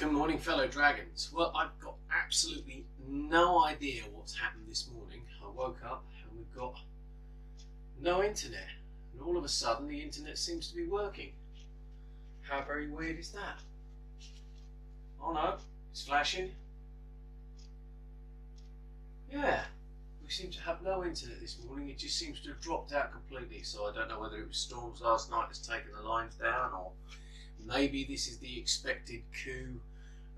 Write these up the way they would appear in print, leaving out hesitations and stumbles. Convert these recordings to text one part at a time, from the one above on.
Good morning, fellow dragons. Well, I've got absolutely no idea what's happened this morning. I woke up and we've got no internet, and all of a sudden the internet seems to be working. How very weird is that? Oh no, it's flashing. Yeah, we seem to have no internet this morning. It just seems to have dropped out completely, so I don't know whether it was storms last night that's taken the lines down, or maybe this is the expected coup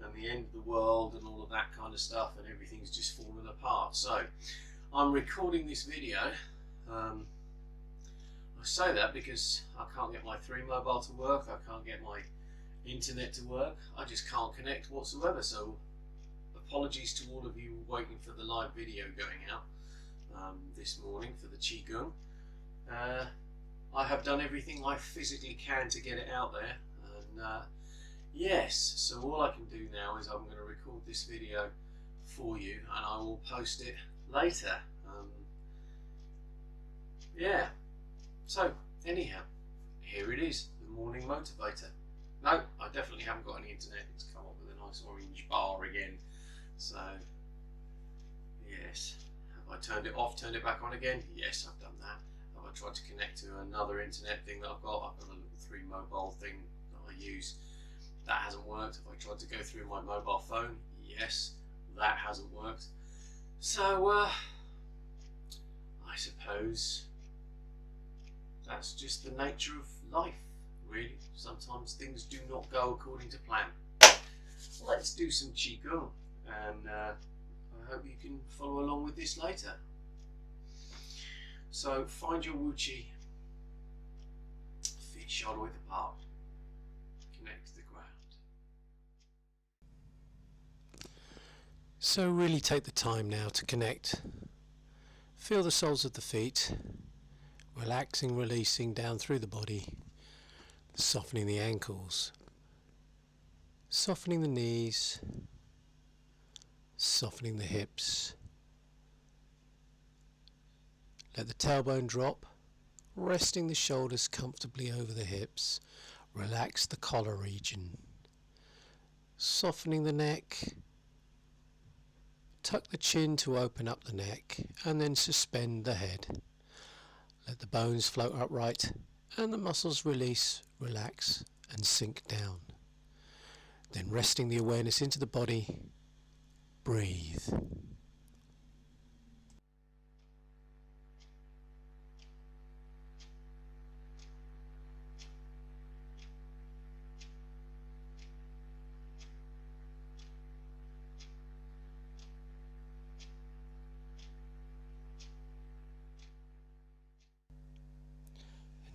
and the end of the world and all of that kind of stuff, and everything's just fallen apart. So I'm recording this video. I say that because I can't get my 3 mobile to work, I can't get my internet to work, I just can't connect whatsoever. So apologies to all of you waiting for the live video going out this morning for the Qigong. I have done everything I physically can to get it out there, and yes, so all I can do now is I'm going to record this video for you and I will post it later. Yeah, so anyhow, here it is, the morning motivator. No, I definitely haven't got any internet. It's come up with a nice orange bar again. So yes, have I turned it off, turned it back on again? Yes, I've done that. Have I tried to connect to another internet thing that I've got? I've got a little 3 mobile thing that I use. That hasn't worked. Have I tried to go through my mobile phone? Yes, that hasn't worked. So I suppose that's just the nature of life, really. Sometimes things do not go according to plan. Let's do some Qigong, and I hope you can follow along with this later. So find your Wu Qi, feet shoulder width apart, connect to the ground. So really take the time now to connect. Feel the soles of the feet, relaxing, releasing down through the body, softening the ankles, softening the knees, softening the hips. Let the tailbone drop, resting the shoulders comfortably over the hips. Relax the collar region, softening the neck. Tuck the chin to open up the neck, and then suspend the head. Let the bones float upright and the muscles release, relax and sink down. Then resting the awareness into the body, breathe.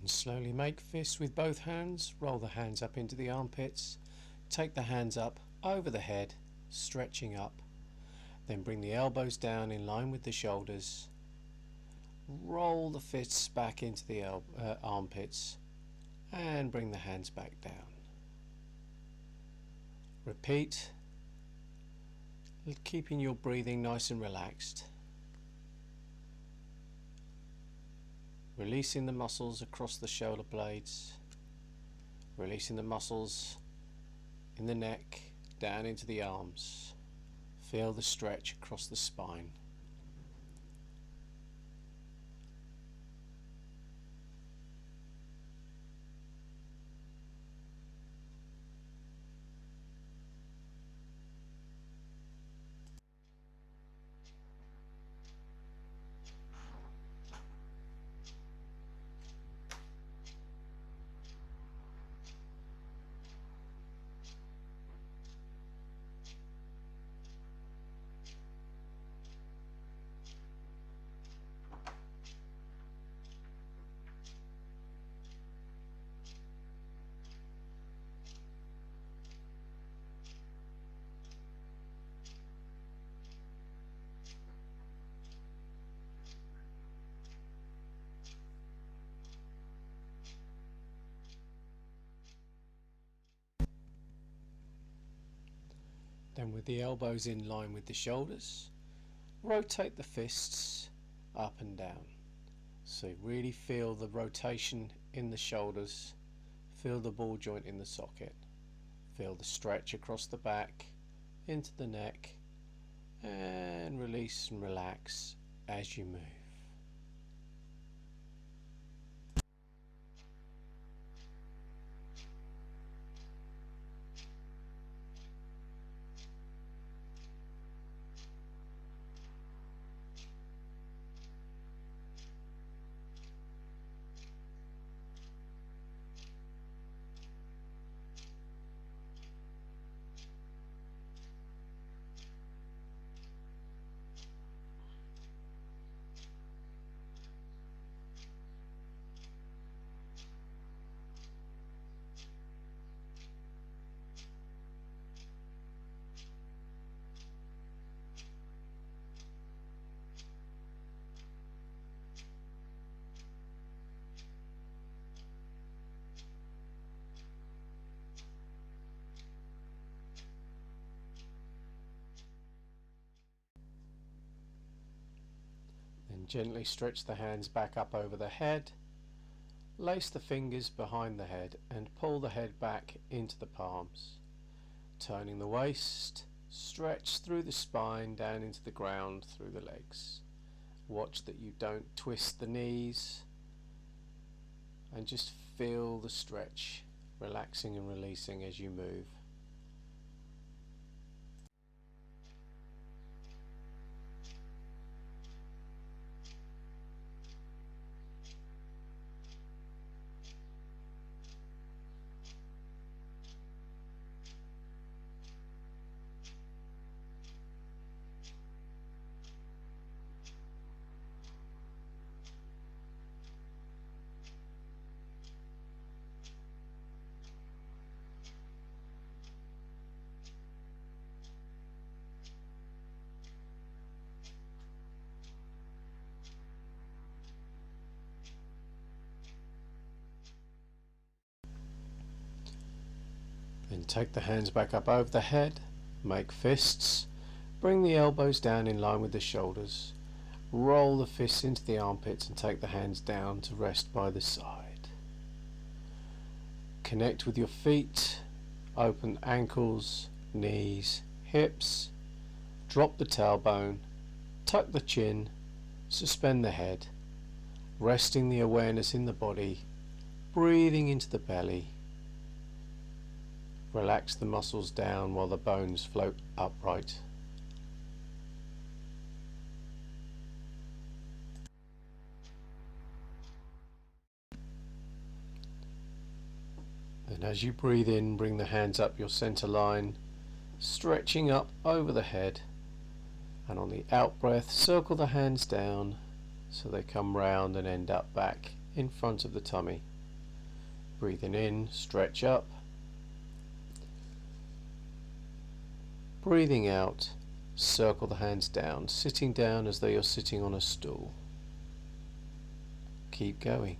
And slowly make fists with both hands. Roll the hands up into the armpits. Take the hands up over the head, stretching up. Then bring the elbows down in line with the shoulders. Roll the fists back into the armpits and bring the hands back down. Repeat, keeping your breathing nice and relaxed. Releasing the muscles across the shoulder blades, releasing the muscles in the neck down into the arms. Feel the stretch across the spine. Then with the elbows in line with the shoulders, rotate the fists up and down. So really feel the rotation in the shoulders, feel the ball joint in the socket. Feel the stretch across the back, into the neck, and release and relax as you move. Then gently stretch the hands back up over the head. Lace the fingers behind the head and pull the head back into the palms. Turning the waist, stretch through the spine down into the ground through the legs. Watch that you don't twist the knees and just feel the stretch, relaxing and releasing as you move. Then take the hands back up over the head, make fists, bring the elbows down in line with the shoulders, roll the fists into the armpits and take the hands down to rest by the side. Connect with your feet, open ankles, knees, hips, drop the tailbone, tuck the chin, suspend the head, resting the awareness in the body, breathing into the belly. Relax the muscles down while the bones float upright. And as you breathe in, bring the hands up your center line, stretching up over the head. And on the out breath, circle the hands down so they come round and end up back in front of the tummy. Breathing in, stretch up. Breathing out, circle the hands down, sitting down as though you're sitting on a stool. Keep going.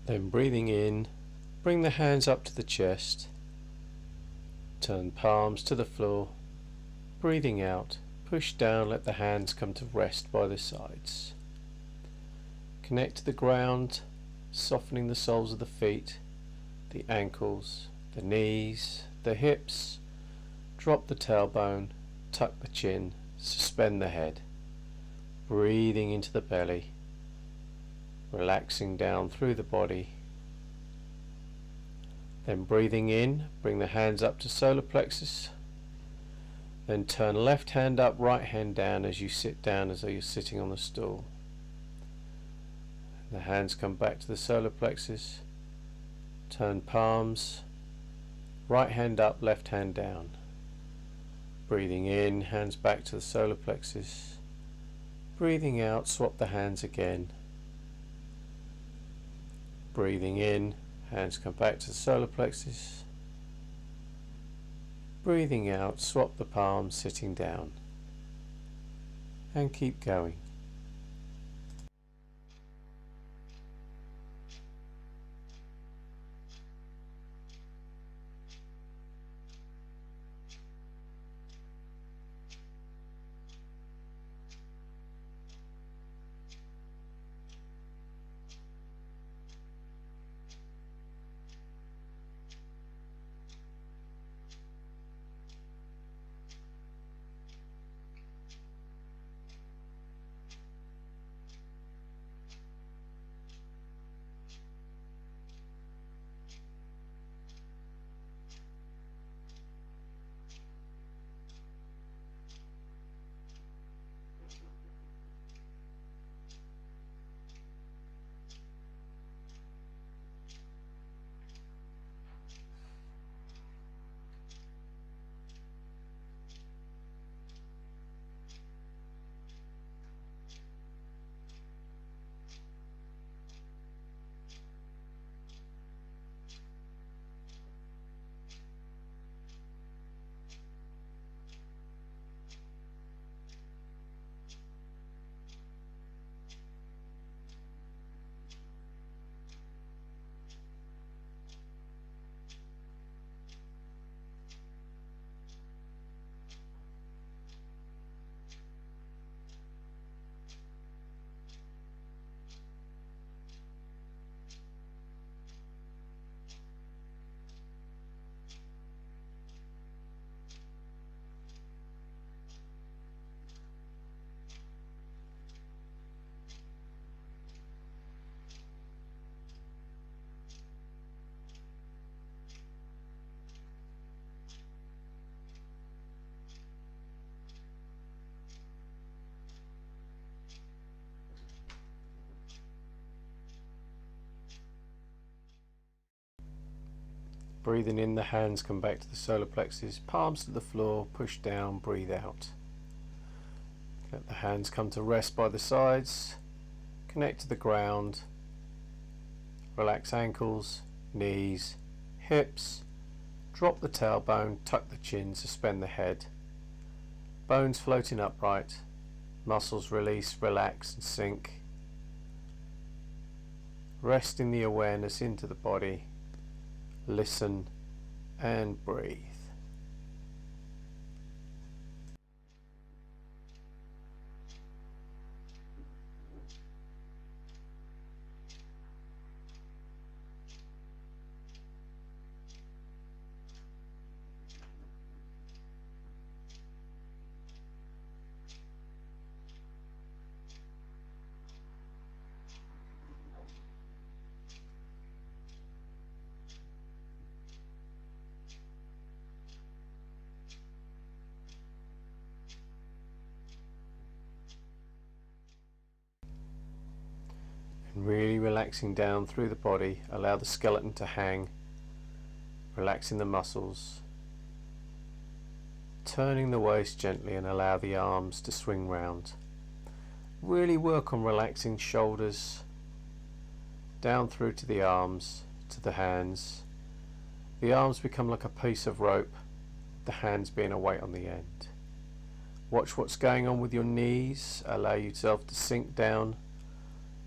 Then breathing in, bring the hands up to the chest, turn palms to the floor. Breathing out, push down, let the hands come to rest by the sides. Connect to the ground, softening the soles of the feet, the ankles, the knees, the hips. Drop the tailbone, tuck the chin, suspend the head. Breathing into the belly, relaxing down through the body. Then breathing in, bring the hands up to solar plexus. Then turn left hand up, right hand down as you sit down as though you're sitting on the stool. The hands come back to the solar plexus. Turn palms, right hand up, left hand down. Breathing in, hands back to the solar plexus. Breathing out, swap the hands again. Breathing in, hands come back to the solar plexus. Breathing out, swap the palms, sitting down. And keep going. Breathing in, the hands come back to the solar plexus, palms to the floor, push down, breathe out. Let the hands come to rest by the sides, connect to the ground, relax ankles, knees, hips, drop the tailbone, tuck the chin, suspend the head. Bones floating upright, muscles release, relax and sink. Resting the awareness into the body. Listen and breathe. Really relaxing down through the body, allow the skeleton to hang, relaxing the muscles, turning the waist gently and allow the arms to swing round. Really work on relaxing shoulders, down through to the arms, to the hands. The arms become like a piece of rope, the hands being a weight on the end. Watch what's going on with your knees, allow yourself to sink down.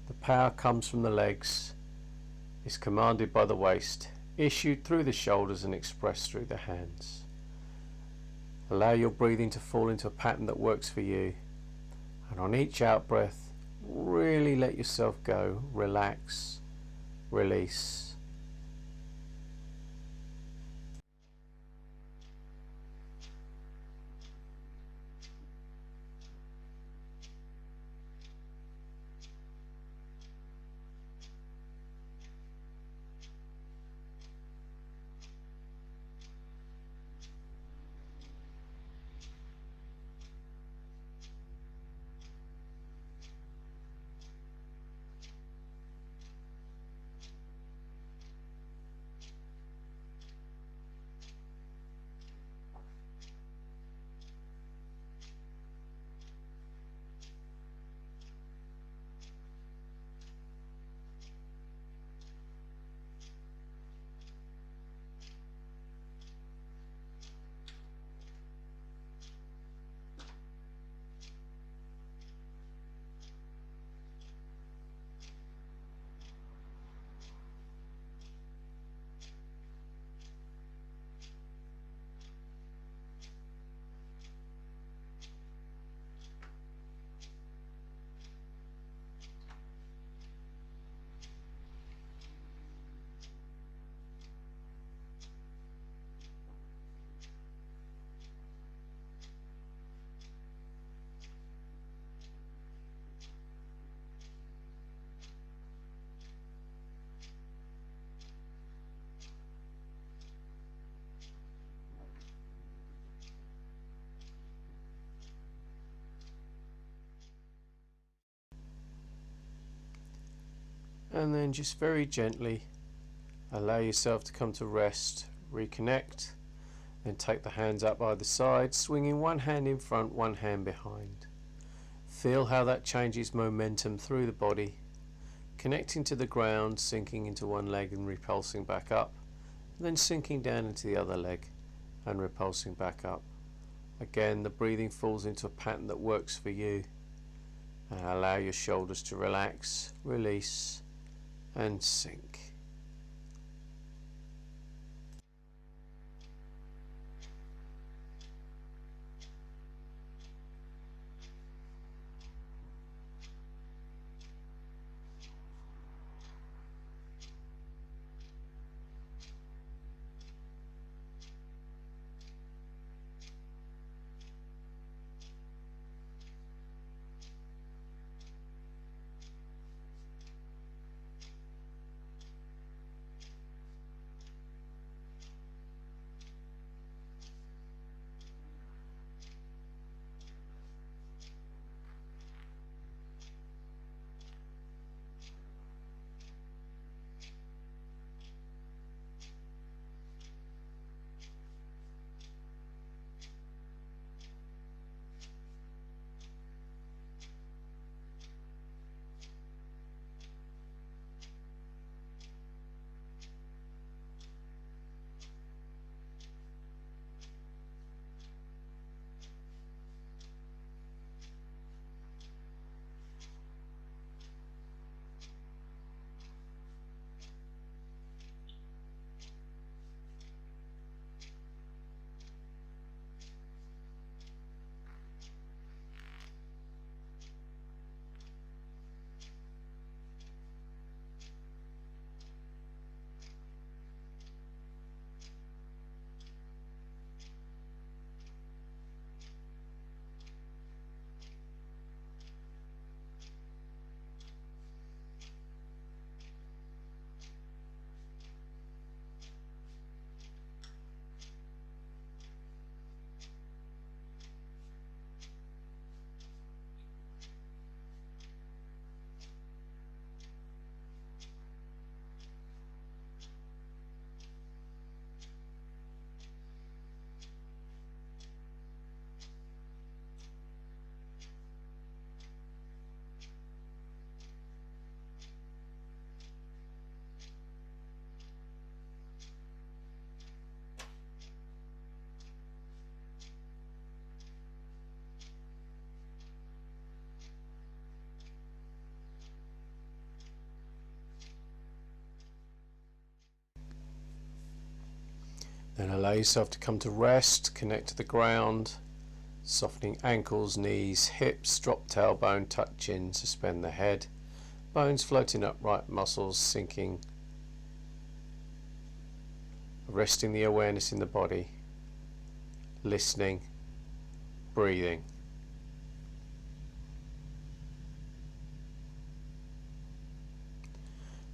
The power comes from the legs. is commanded by the waist, issued through the shoulders and expressed through the hands. Allow your breathing to fall into a pattern that works for you, and on each out breath, really let yourself go, relax, release. And then just very gently allow yourself to come to rest, reconnect, then take the hands up either side, swinging one hand in front, one hand behind. Feel how that changes momentum through the body, connecting to the ground, sinking into one leg and repulsing back up, then sinking down into the other leg and repulsing back up. Again, the breathing falls into a pattern that works for you. And allow your shoulders to relax, release, and sink. Then allow yourself to come to rest, connect to the ground, softening ankles, knees, hips, drop tailbone, tuck chin, suspend the head, bones floating upright, muscles sinking, resting the awareness in the body, listening, breathing.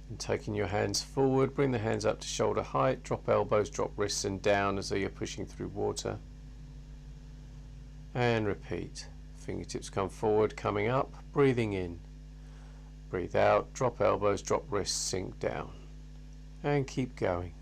And taking your hands forward, bring the hands up to shoulder height, drop elbows, drop wrists and down as though you're pushing through water. And repeat. Fingertips come forward, coming up, breathing in. Breathe out, drop elbows, drop wrists, sink down. And keep going.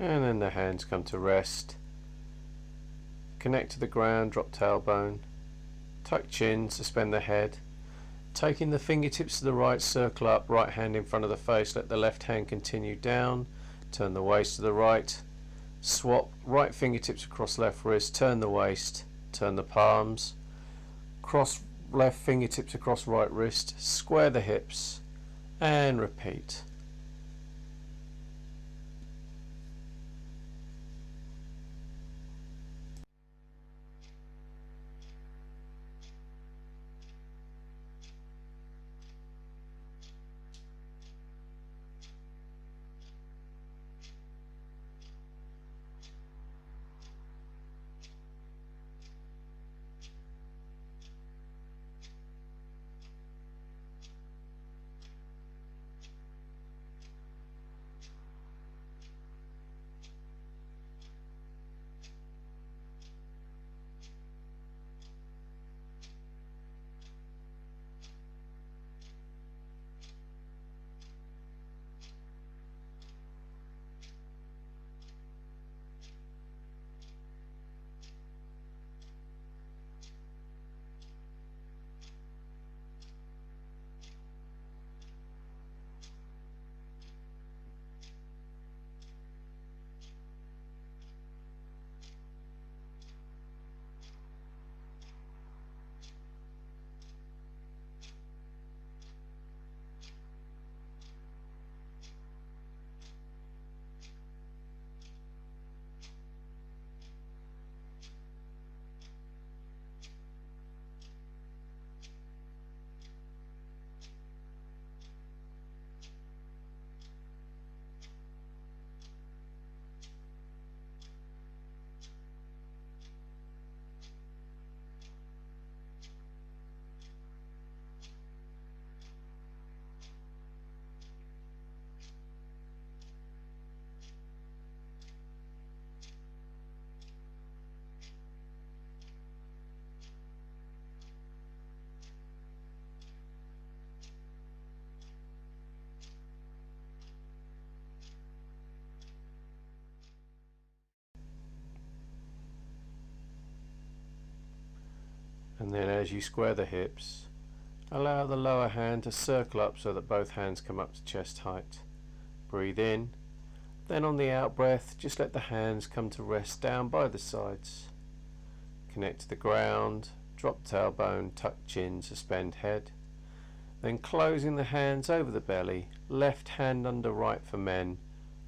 And then the hands come to rest. Connect to the ground, drop tailbone, tuck chin, suspend the head. Taking the fingertips to the right, circle up, right hand in front of the face, let the left hand continue down, turn the waist to the right, swap right fingertips across left wrist, turn the waist, turn the palms, cross left fingertips across right wrist, square the hips, and repeat. And then as you square the hips, allow the lower hand to circle up so that both hands come up to chest height. Breathe in. Then on the out breath, just let the hands come to rest down by the sides. Connect to the ground, drop tailbone, tuck chin, suspend head. Then closing the hands over the belly, left hand under right for men,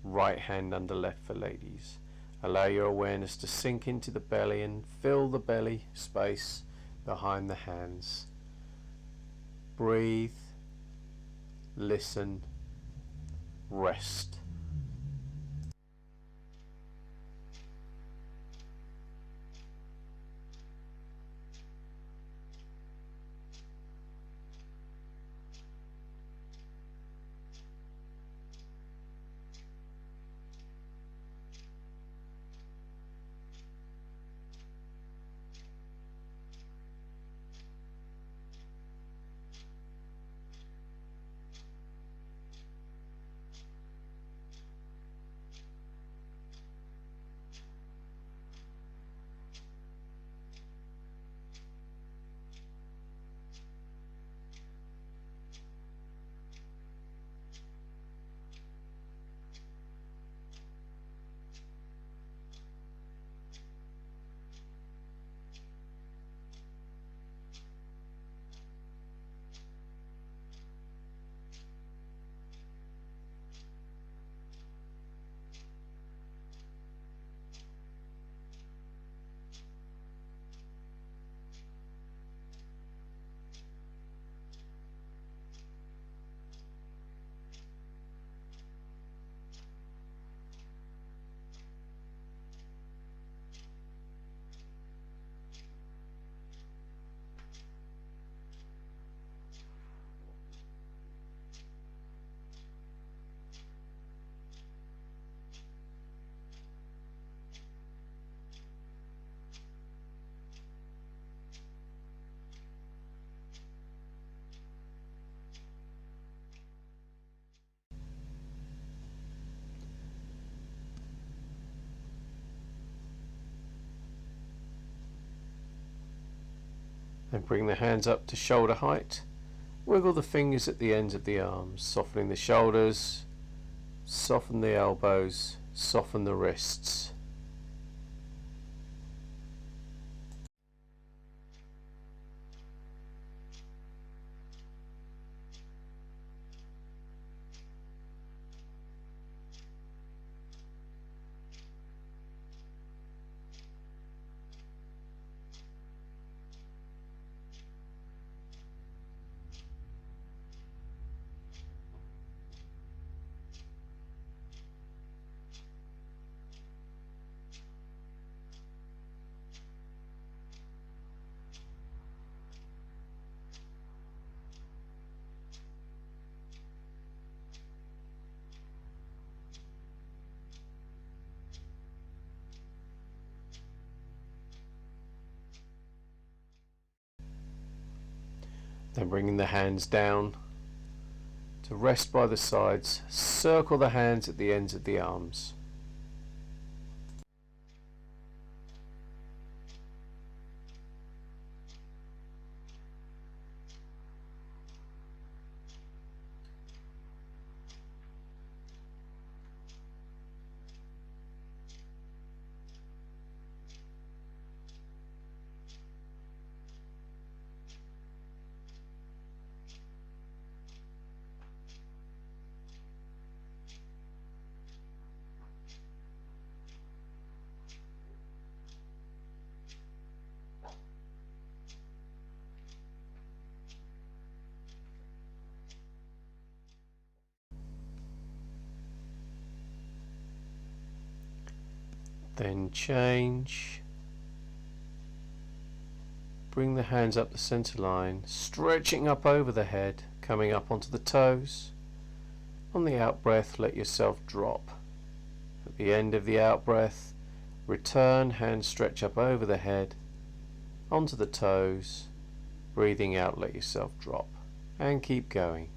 right hand under left for ladies. Allow your awareness to sink into the belly and fill the belly space behind the hands. Breathe, listen, rest. Then bring the hands up to shoulder height. Wiggle the fingers at the ends of the arms, softening the shoulders, soften the elbows, soften the wrists. Then bringing the hands down to rest by the sides, circle the hands at the ends of the arms. Then change. Bring the hands up the center line, stretching up over the head, coming up onto the toes. On the out breath, let yourself drop. At the end of the out breath, return, hands stretch up over the head, onto the toes. Breathing out, let yourself drop. And keep going.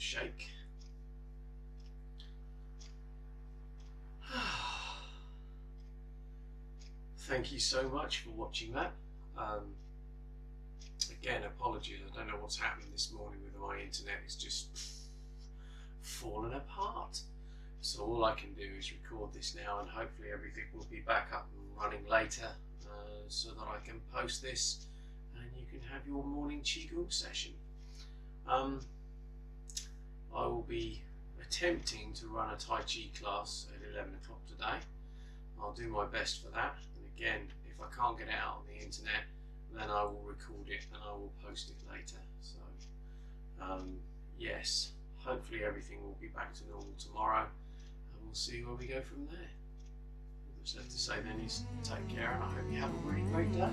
shake. Thank you so much for watching that. Again, apologies, I don't know what's happened this morning with my internet. It's just fallen apart. So all I can do is record this now, and hopefully everything will be back up and running later, so that I can post this and you can have your morning Qigong session. I will be attempting to run a Tai Chi class at 11 o'clock today. I'll do my best for that, and again, if I can't get it out on the internet, then I will record it and I will post it later. So yes, hopefully everything will be back to normal tomorrow, and we'll see where we go from there. All that's left to say then is take care, and I hope you have a really great day.